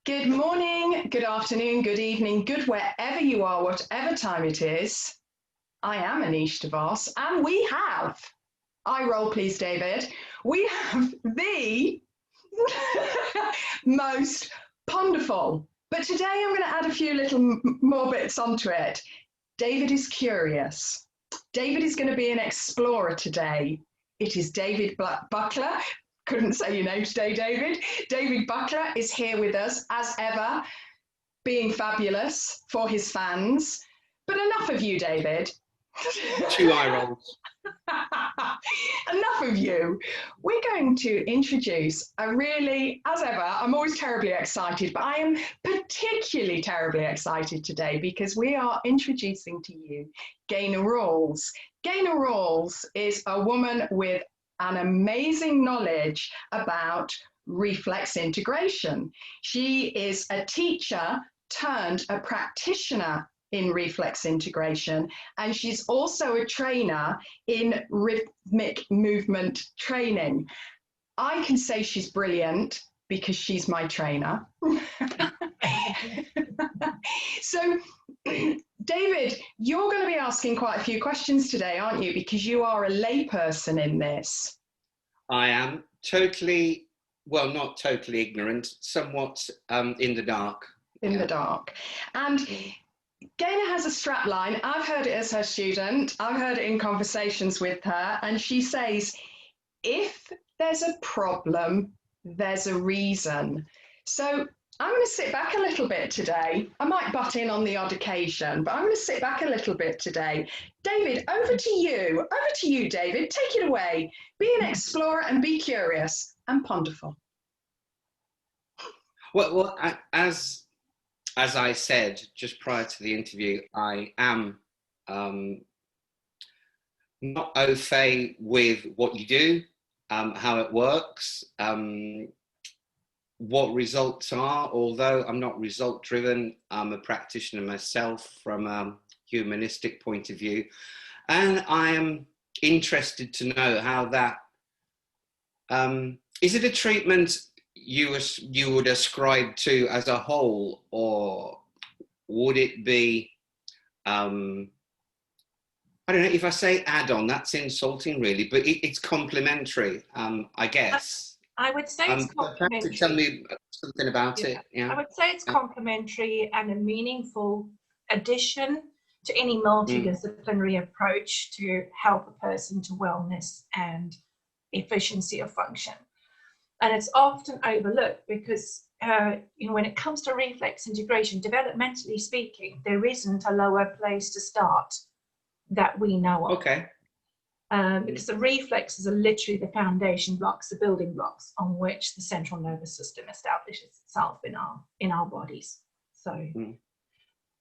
Good morning, good afternoon, good evening, good wherever you are, whatever time it is. I am Aneesh de Vos, and we have, eye roll please, David, we have the most wonderful, but today I'm going to add a few little more bits onto it. David is curious. David is going to be an explorer today. It is David Buckler. Couldn't say your name today, David. David Buckler is here with us, as ever, being fabulous for his fans. But enough of you, David. 2 eye rolls. Enough of you. We're going to introduce a really, as ever, I'm always terribly excited, but I am particularly terribly excited today because we are introducing to you Gaynor Ralls. Gaynor Ralls is a woman with an amazing knowledge about reflex integration. She is a teacher turned a practitioner in reflex integration, and she's also a trainer in rhythmic movement training. I can say she's brilliant because she's my trainer. So, David, you're going to be asking quite a few questions today, aren't you? Because you are a layperson in this. I am totally, well, not totally ignorant, somewhat in the dark. In the dark. And Gaynor has a strap line. I've heard it as her student. I've heard it in conversations with her. And she says, if there's a problem, there's a reason. So I'm going to sit back a little bit today. I might butt in on the odd occasion, but I'm going to sit back a little bit today. David, over to you. Over to you, David. Take it away. Be an explorer and be curious and ponderful. Well, as I said just prior to the interview, I am not au fait with what you do, how it works, what results are, although I'm not result driven. I'm a practitioner myself from a humanistic point of view, and I am interested to know how that is it a treatment you would ascribe to as a whole, or would it be I don't know, if I say add-on, that's insulting really, but it's complementary, I guess. I would say it's complementary. To tell me something about it. Yeah. I would say it's complementary and a meaningful addition to any multidisciplinary approach to help a person to wellness and efficiency of function. And it's often overlooked because when it comes to reflex integration, developmentally speaking, there isn't a lower place to start that we know of. Okay. Because the reflexes are literally the foundation blocks, the building blocks on which the central nervous system establishes itself in our bodies. So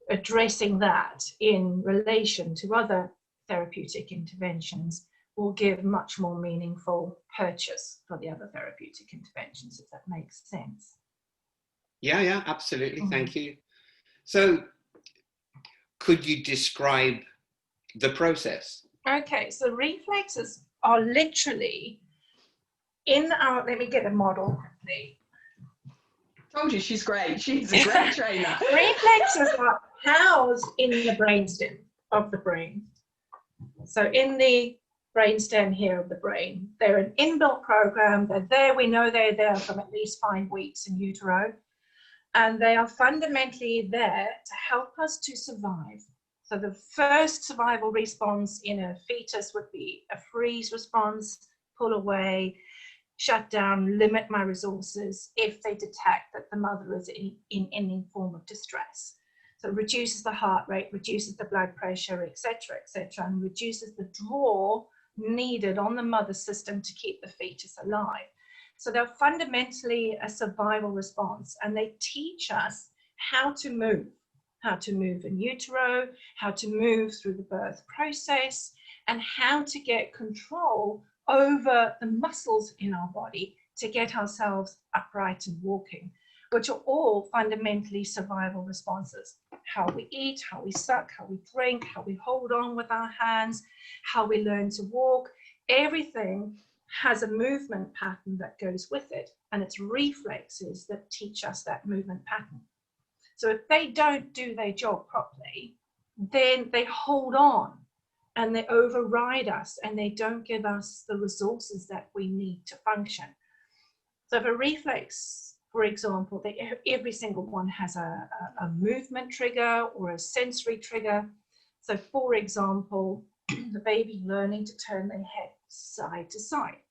addressing that in relation to other therapeutic interventions will give much more meaningful purchase for the other therapeutic interventions, if that makes sense. Yeah, absolutely. Thank you. So could you describe the process? Okay, so reflexes are literally in our, let me get a model quickly. Told you she's great. She's a great trainer. Reflexes are housed in the brainstem of the brain. So in the brainstem here of the brain, they're an inbuilt program. They're there. We know they're there from at least 5 weeks in utero. And they are fundamentally there to help us to survive. So the first survival response in a fetus would be a freeze response, pull away, shut down, limit my resources if they detect that the mother is in any form of distress. So it reduces the heart rate, reduces the blood pressure, etc., and reduces the draw needed on the mother's system to keep the fetus alive. So they're fundamentally a survival response, and they teach us how to move in utero, how to move through the birth process, and how to get control over the muscles in our body to get ourselves upright and walking, which are all fundamentally survival responses. How we eat, how we suck, how we drink, how we hold on with our hands, how we learn to walk, everything has a movement pattern that goes with it. and it's reflexes that teach us that movement pattern. So if they don't do their job properly, then they hold on and they override us and they don't give us the resources that we need to function. So if a reflex, for example, every single one has a movement trigger or a sensory trigger. So for example, the baby learning to turn their head side to side.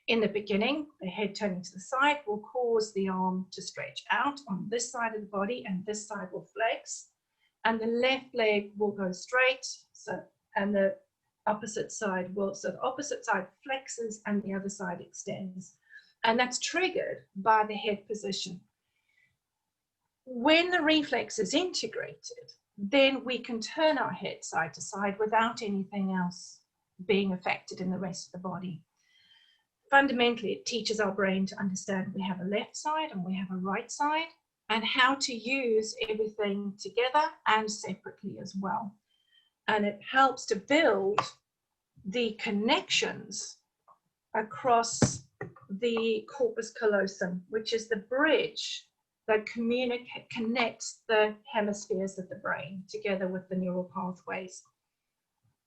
In the beginning, the head turning to the side will cause the arm to stretch out on this side of the body, and this side will flex, and the left leg will go straight, and the opposite side will, so the opposite side flexes and the other side extends. And that's triggered by the head position. When the reflex is integrated, then we can turn our head side to side without anything else being affected in the rest of the body. Fundamentally, it teaches our brain to understand we have a left side and we have a right side, and how to use everything together and separately as well. And it helps to build the connections across the corpus callosum, which is the bridge that connects the hemispheres of the brain together with the neural pathways.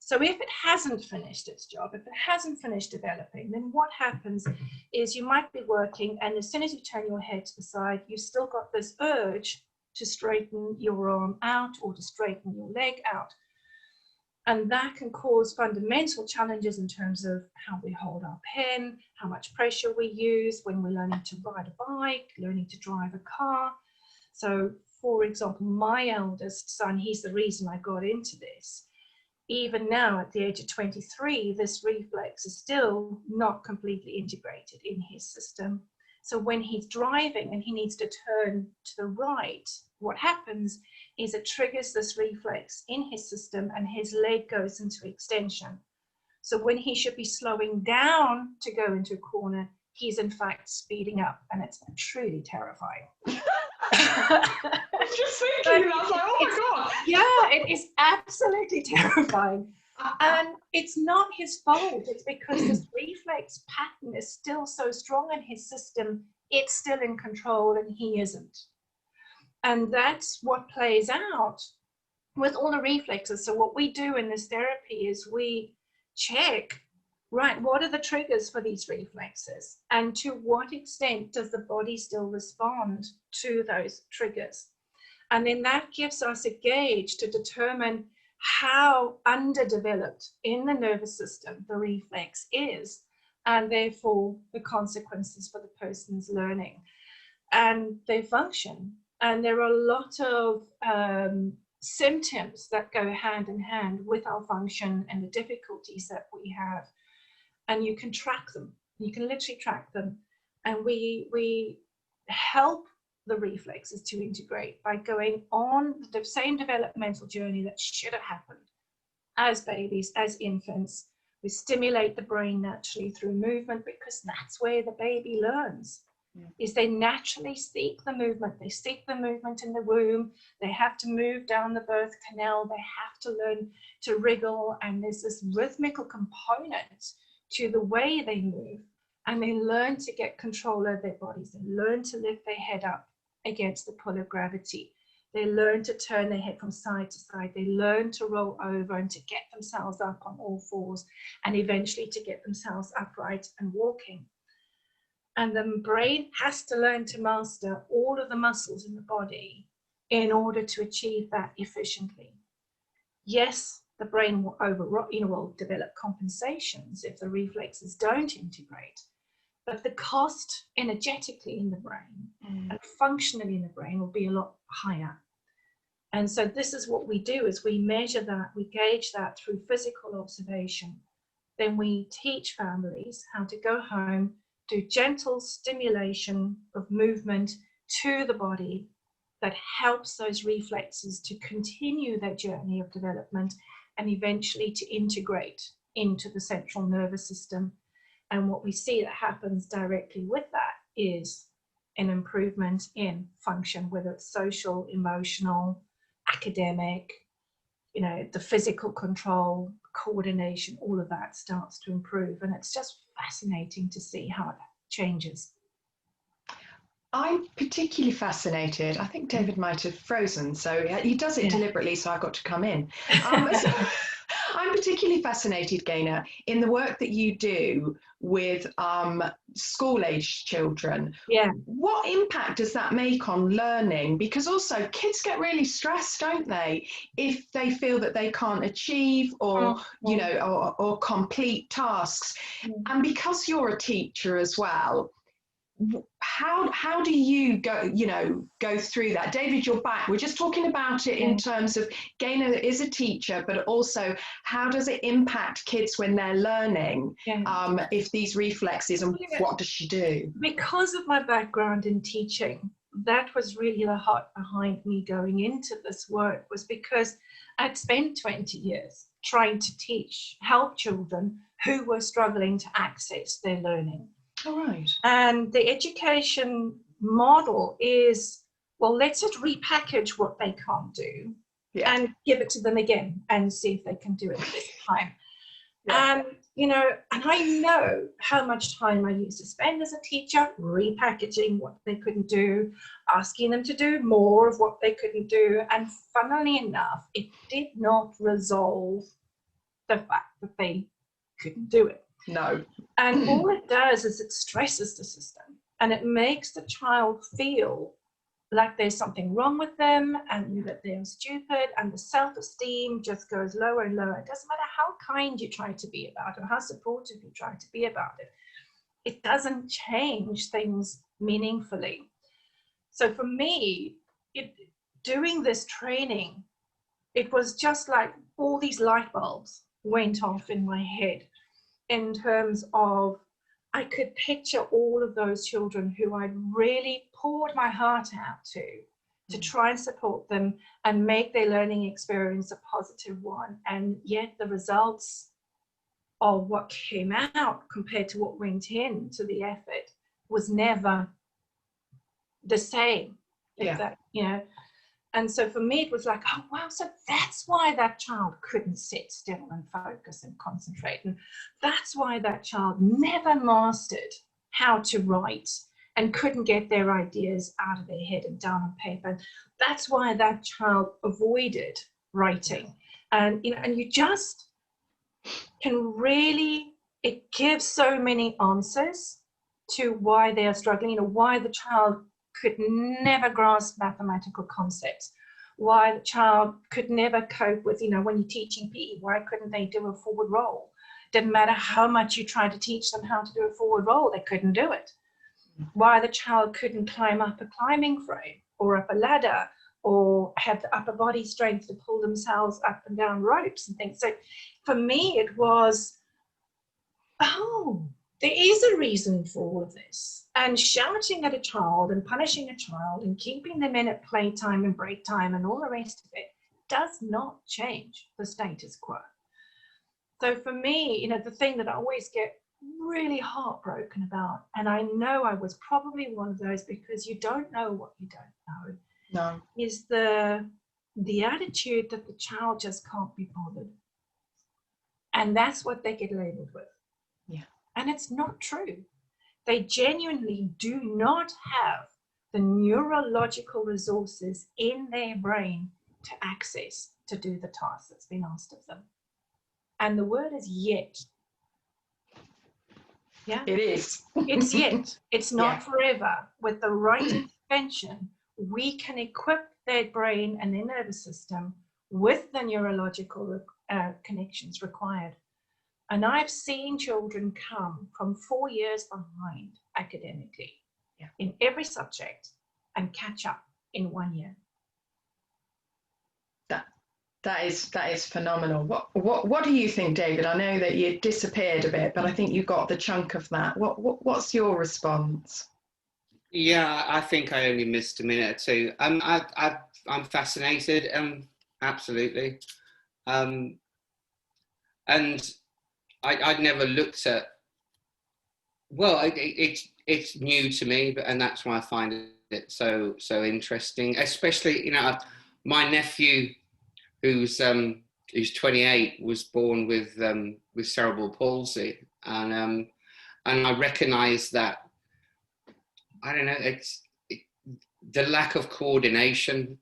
So if it hasn't finished its job, if it hasn't finished developing, then what happens is you might be working, and as soon as you turn your head to the side, you've still got this urge to straighten your arm out or to straighten your leg out. And that can cause fundamental challenges in terms of how we hold our pen, how much pressure we use when we're learning to ride a bike, learning to drive a car. So for example, my eldest son, he's the reason I got into this. Even now at the age of 23, this reflex is still not completely integrated in his system. So when he's driving and he needs to turn to the right, what happens is it triggers this reflex in his system and his leg goes into extension. So when he should be slowing down to go into a corner, he's in fact speeding up, and it's truly terrifying. I was just thinking, I was like, oh my God. Yeah, it is absolutely terrifying. And it's not his fault. It's because this reflex pattern is still so strong in his system, it's still in control and he isn't. And that's what plays out with all the reflexes. So what we do in this therapy is we check, right, what are the triggers for these reflexes? And to what extent does the body still respond to those triggers? And then that gives us a gauge to determine how underdeveloped in the nervous system the reflex is, and therefore the consequences for the person's learning and their function. And there are a lot of symptoms that go hand in hand with our function and the difficulties that we have. And you can track them. You can literally track them. And we help the reflexes to integrate by going on the same developmental journey that should have happened as babies, as infants. We stimulate the brain naturally through movement, because that's where the baby learns. Is they naturally seek the movement. They seek the movement in the womb. They have to move down the birth canal. They have to learn to wriggle. And there's this rhythmical component to the way they move. And they learn to get control of their bodies. They learn to lift their head up against the pull of gravity. They learn to turn their head from side to side. They learn to roll over and to get themselves up on all fours, and eventually to get themselves upright and walking. And the brain has to learn to master all of the muscles in the body in order to achieve that efficiently. Yes, the brain will develop compensations if the reflexes don't integrate, but the cost energetically in the brain and functionally in the brain will be a lot higher. And so this is what we do, is we measure that, we gauge that through physical observation. Then we teach families how to go home, do gentle stimulation of movement to the body that helps those reflexes to continue their journey of development and eventually to integrate into the central nervous system. And what we see that happens directly with that is an improvement in function, whether it's social, emotional, academic, the physical control, coordination, all of that starts to improve. And it's just fascinating to see how it changes. I'm particularly fascinated. I think David might have frozen, so he does it deliberately, so I've got to come in. So I'm particularly fascinated, Gaynor, in the work that you do with school-aged children. Yeah. What impact does that make on learning? Because also kids get really stressed, don't they, if they feel that they can't achieve or, you know, or complete tasks. And because you're a teacher as well, how do you go through that? David, you're back. We're just talking about it in terms of Gaynor is a teacher, but also how does it impact kids when they're learning, if these reflexes, and what does she do? Because of my background in teaching, that was really the heart behind me going into this work, was because I'd spent 20 years trying to help children who were struggling to access their learning. All right. And the education model is, well, let's just repackage what they can't do and give it to them again and see if they can do it this time. And, you know, and I know how much time I used to spend as a teacher repackaging what they couldn't do, asking them to do more of what they couldn't do. And funnily enough, it did not resolve the fact that they couldn't do it. No. And all it does is it stresses the system, and it makes the child feel like there's something wrong with them and that they're stupid, and the self-esteem just goes lower and lower. It doesn't matter how kind you try to be about it or how supportive you try to be about it. It doesn't change things meaningfully. So for me, doing this training, it was just like all these light bulbs went off in my head, in terms of I could picture all of those children who I'd really poured my heart out to try and support them and make their learning experience a positive one. And yet the results of what came out compared to what went into the effort was never the same. That, you know. And so for me, it was like, oh, wow, so that's why that child couldn't sit still and focus and concentrate. And that's why that child never mastered how to write and couldn't get their ideas out of their head and down on paper. That's why that child avoided writing. And, you know, and you just can really, it gives so many answers to why they are struggling, you know, why the child could never grasp mathematical concepts, why the child could never cope with, you know, when you're teaching PE, why couldn't they do a forward roll? Didn't matter how much you tried to teach them how to do a forward roll, they couldn't do it. Why the child couldn't climb up a climbing frame or up a ladder or have the upper body strength to pull themselves up and down ropes and things. So for me, it was, oh, there is a reason for all of this. And shouting at a child and punishing a child and keeping them in at playtime and break time and all the rest of it does not change the status quo. So for me, you know, the thing that I always get really heartbroken about, and I know I was probably one of those, because you don't know what you don't know, is the attitude that the child just can't be bothered. And that's what they get labeled with. Yeah. And it's not true. They genuinely do not have the neurological resources in their brain to access to do the task that's been asked of them. And the word is yet. Yeah. It is. It's yet. It's not forever. With the right intervention, we can equip their brain and their nervous system with the neurological connections required. And I've seen children come from 4 years behind academically in every subject and catch up in 1 year. That is phenomenal. What do you think, David? I know that you disappeared a bit, but I think you got the chunk of that. What's your response? Yeah, I think I only missed a minute or two. I'm fascinated, absolutely. And I'd never looked at, well, it's new to me, and that's why I find it so interesting. Especially, you know, my nephew, who's 28, was born with cerebral palsy, and I recognise that. I don't know. the lack of coordination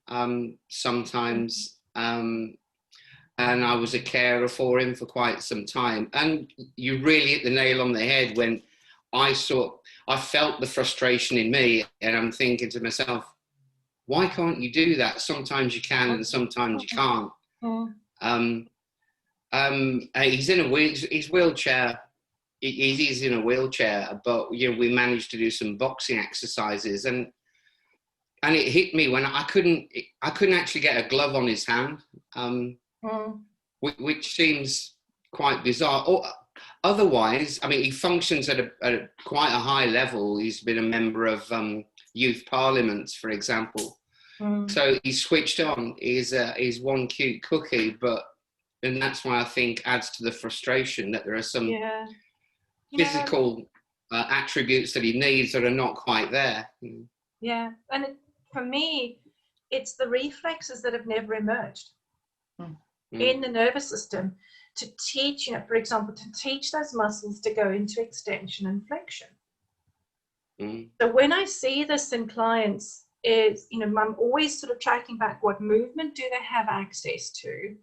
sometimes, and I was a carer for him for quite some time. And you really hit the nail on the head when I felt the frustration in me, and I'm thinking to myself, why can't you do that? Sometimes you can and sometimes you can't. He's in his wheelchair. He's in a wheelchair, but you know, we managed to do some boxing exercises, and it hit me when I couldn't actually get a glove on his hand, which seems quite bizarre. Or otherwise, I mean, he functions at a quite a high level. He's been a member of youth parliaments, for example. So he's switched on. He's one cute cookie, and that's why I think adds to the frustration that there are some physical attributes that he needs that are not quite there. Yeah, and for me, it's the reflexes that have never emerged in the nervous system to teach, you know, for example, to teach those muscles to go into extension and flexion. So when I see this in clients, is, you know, I'm always sort of tracking back what movement do they have access to,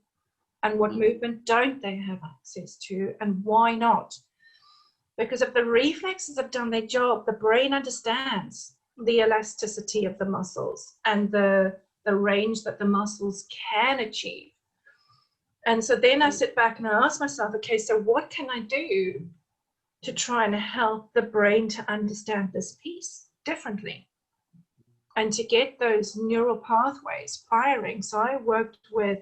and what movement don't they have access to, and why not? Because if the reflexes have done their job, the brain understands the elasticity of the muscles and the range that the muscles can achieve. And so then I sit back and I ask myself, okay, so what can I do to try and help the brain to understand this piece differently and to get those neural pathways firing? So I worked with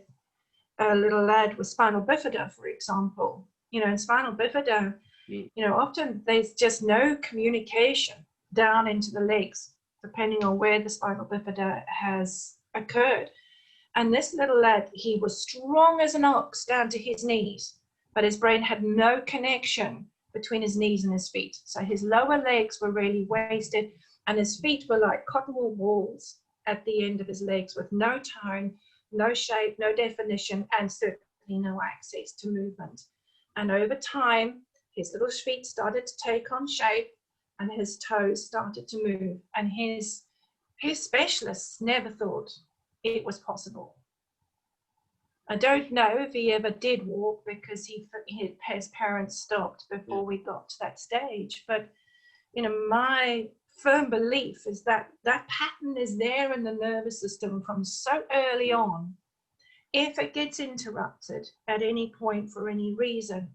a little lad with spinal bifida, for example. You know, in spinal bifida, you know, often there's just no communication down into the legs, depending on where the spinal bifida has occurred. And this little lad, he was strong as an ox down to his knees, but his brain had no connection between his knees and his feet. So his lower legs were really wasted, and his feet were like cotton wool balls at the end of his legs, with no tone, no shape, no definition, and certainly no access to movement. And over time, his little feet started to take on shape and his toes started to move. And his specialists never thought it was possible. I don't know if he ever did walk, because his parents stopped before we got to that stage. But, you know, my firm belief is that that pattern is there in the nervous system from so early on. If it gets interrupted at any point for any reason,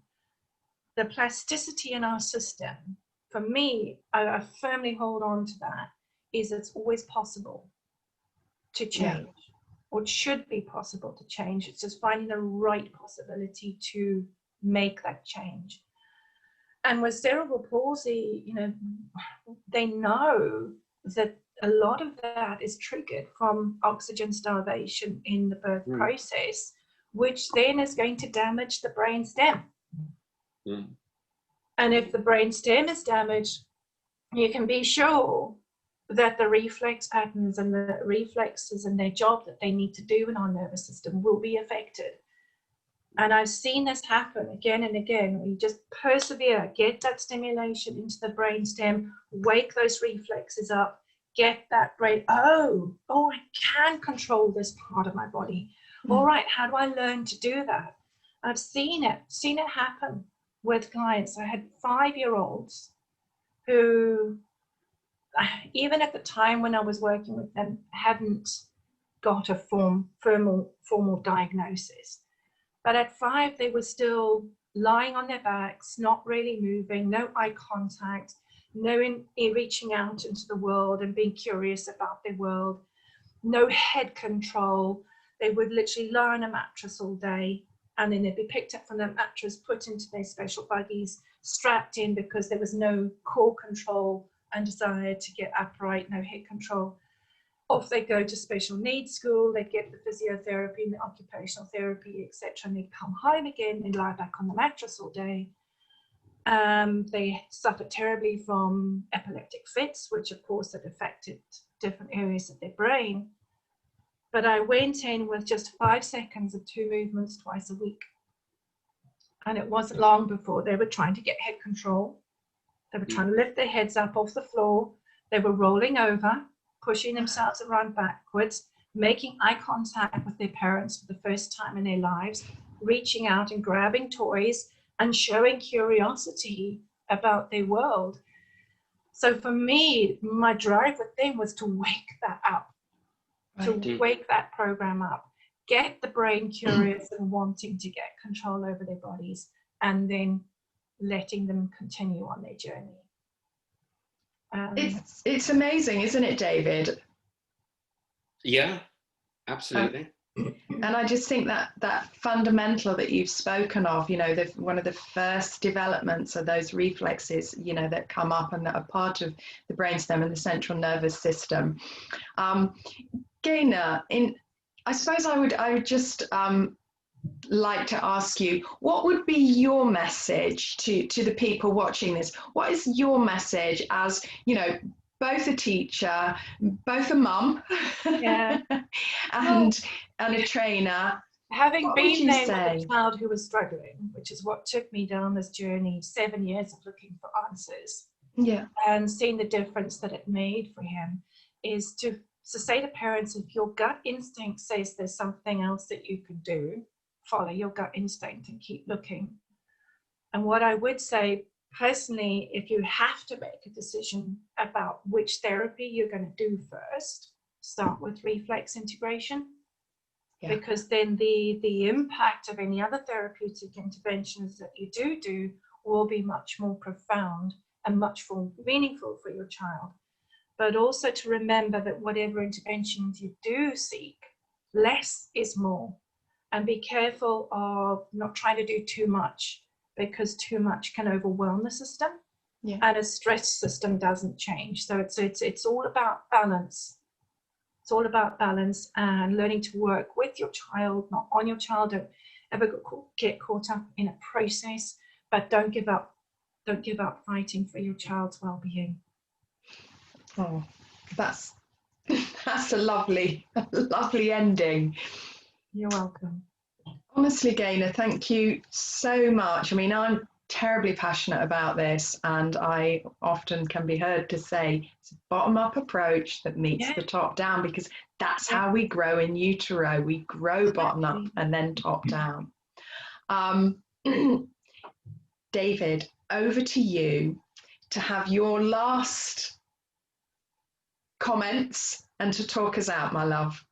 the plasticity in our system, for me, I firmly hold on to that, is it's always possible to change, or it should be possible to change. It's just finding the right possibility to make that change. And with cerebral palsy, you know, they know that a lot of that is triggered from oxygen starvation in the birth process, which then is going to damage the brain stem. And if the brain stem is damaged, you can be sure that the reflex patterns and the reflexes and their job that they need to do in our nervous system will be affected. And I've seen this happen again and again. We just persevere, get that stimulation into the brain stem, wake those reflexes up, get that brain, oh, I can control this part of my body. All right, how do I learn to do that? I've seen it happen with clients. I had 5-year-olds who, even at the time when I was working with them, hadn't got a formal diagnosis. But at 5, they were still lying on their backs, not really moving, no eye contact, no reaching out into the world and being curious about their world, no head control. They would literally lie on a mattress all day, and then they'd be picked up from that mattress, put into their special buggies, strapped in, because there was no core control and desire to get upright, no head control. Off they go to special needs school, they get the physiotherapy and the occupational therapy, etc. And they come home again and lie back on the mattress all day. They suffer terribly from epileptic fits, which of course had affected different areas of their brain. But I went in with just 5 seconds of 2 movements twice a week. And it wasn't long before they were trying to get head control. They were trying to lift their heads up off the floor. They were rolling over. pushing themselves around backwards, making eye contact with their parents for the first time in their lives, reaching out and grabbing toys and showing curiosity about their world. So for me, my drive with them was to wake that up, to wake that program up, get the brain curious and wanting to get control over their bodies, and then letting them continue on their journey. It's amazing, isn't it, David? Yeah, absolutely. And I just think that fundamental that you've spoken of, you know, one of the first developments of those reflexes, you know, that come up and that are part of the brainstem and the central nervous system. Gaynor, I suppose I would just like to ask you, what would be your message to the people watching this? What is your message as, you know, both a teacher, both a mum, yeah. and a trainer? Having been there with a say? child who was struggling, which is what took me down this journey, 7 years of looking for answers, yeah, and seeing the difference that it made for him, is to say to parents, if your gut instinct says there's something else that you can do, follow your gut instinct and keep looking. And what I would say personally, if you have to make a decision about which therapy you're going to do first, start with reflex integration. Yeah. Because then the impact of any other therapeutic interventions that you do will be much more profound and much more meaningful for your child. But also to remember that whatever interventions you do seek, less is more. And be careful of not trying to do too much, because too much can overwhelm the system. Yeah. And a stress system doesn't change. So it's all about balance. It's all about balance and learning to work with your child, not on your child. Don't ever get caught up in a process, but don't give up. Don't give up fighting for your child's well-being. Oh, that's a lovely ending. You're welcome. Honestly, Gaynor, thank you so much. I mean, I'm terribly passionate about this, and I often can be heard to say it's a bottom-up approach that meets the top down, because that's how we grow in utero. We grow bottom-up and then top-down. David, over to you to have your last comments and to talk us out, my love.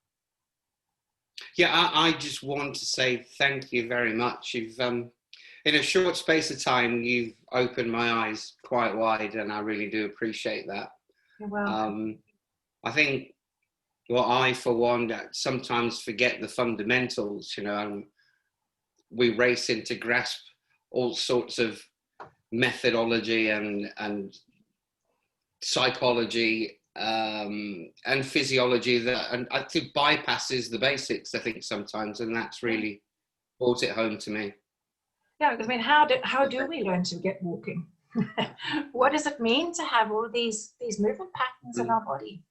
Yeah, I just want to say thank you very much. You've, in a short space of time, you've opened my eyes quite wide, and I really do appreciate that. You're welcome. I think, well, I, for one, sometimes forget the fundamentals, you know, and we race in to grasp all sorts of methodology and psychology and physiology that, and I think, bypasses the basics, I think, sometimes, and that's really brought it home to me. Yeah, because I mean, how do we learn to get walking? What does it mean to have all of these movement patterns in our body?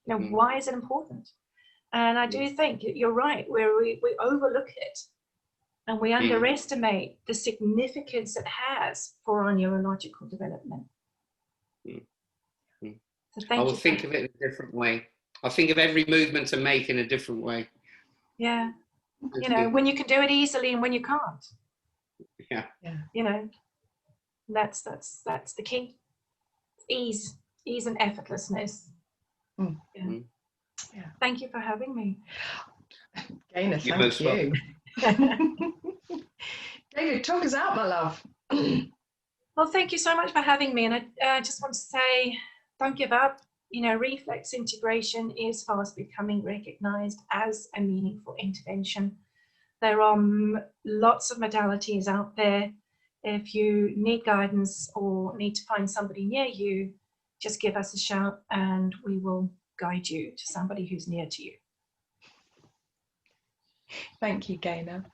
You know, why is it important? And I do think you're right, where we overlook it and we underestimate the significance it has for our neurological development. So I will think of it in a different way. I'll think of every movement to make in a different way. Yeah. You know, when you can do it easily and when you can't. Yeah. You know, that's the key. Ease and effortlessness. Yeah. Thank you for having me. Gaynor, thank you. David, talk us out, my love. Well, thank you so much for having me. And I just want to say, don't give up. You know, reflex integration is fast becoming recognized as a meaningful intervention. There are lots of modalities out there. If you need guidance or need to find somebody near you, just give us a shout and we will guide you to somebody who's near to you. Thank you, Gaynor.